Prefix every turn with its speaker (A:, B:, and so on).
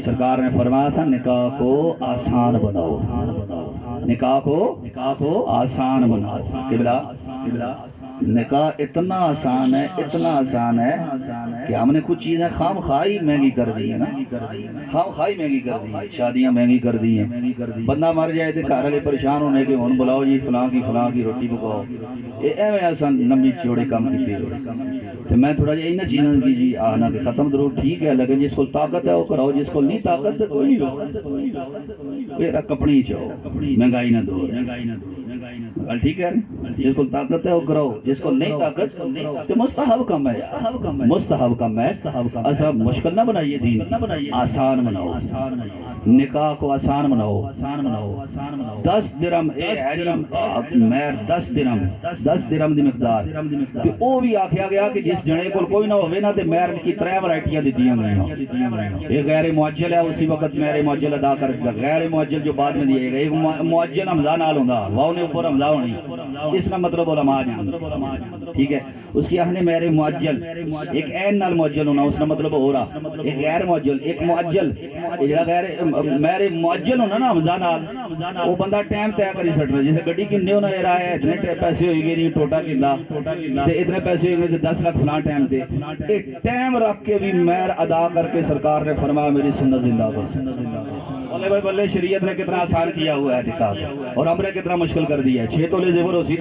A: سرکار نے فرمایا تھا نکاح کو آسان بناؤ، نکاح کو آسان بناؤ۔ قبلہ نکاح اتنا آسان ہے، اتنا آسان ہے کہ ہم نے کچھ چیزیں خام خواہی مہنگی کر دی ہیں نا، خام خواہی مہنگی کر دی ہیں، شادیاں مہنگی کر دی ہیں۔ بندہ مر جائے تو گھر والے پریشان ہونے کے ہن بلاؤ جی فلاں کی روٹی پکاؤ، ایویں آسان لمبی چوڑے کام کیتے تو میں تھوڑا جہا انہاں چیزاں کی جی آنا کہ ختم ضرور ٹھیک ہے، لیکن جس کو طاقت ہے وہ کراؤ، جس کو نہیں طاقت ہے کوئی نہیں رہو، میرا کپڑی چاہو، مہنگائی نہ دو، ٹھیک ہے، جس کو طاقت ہے وہ کراؤ، جس کو نہیں طاقت تو مستحب کم ہے، مستحب کم ہے۔ ایسا مشکل نہ بنائیے، دین آسان بناؤ، نکاح کو آسان بناؤ۔ 10 درہم مہر، 10 درہم دی مقدار تے او بھی آکھیا گیا کہ جس جنے کو کوئی نہ ہوئے نا تے مہر کی 3 ورائٹیاں دیتیاں گئیں، ایک غیر معجل ہے اسی وقت مہر معجل ادا کر دیا، غیر معجل جو بعد میں دیے گا، ایک معجل حمزہ نال ہوندا، واو نے اوپر حمزہ ہونی، اس کا مطلب علماء جان، ٹھیک ہے۔ اس کی اہل مہر معجل ایک عین نال معجل ہونا، اس کا مطلب ہو رہا ایک غیر معجل، ایک معجل جڑا غیر مہر معجل ہونا نا حمزہ نال، وہ بندہ ٹائم طے کری سٹنا، جیسے گڈی کنے ہونا یار ہے اتنے پیسے ہوئی گئے نہیں ٹوٹا کلا تے اتنے پیسے ہوئی گئے 10 لاکھ فلاں ٹائم تے، ایک ٹائم رکھ کے بھی مہر ادا کر کے سرکار نے فرمایا میری سنت زندہ کر۔ بلے بھائی بلے، شریعت نے کتنا آسان کیا ہوا ہے نکاح، اور ہم نے کتنا مشکل کر دیا ہے۔ 6 تولے زیور ہو سی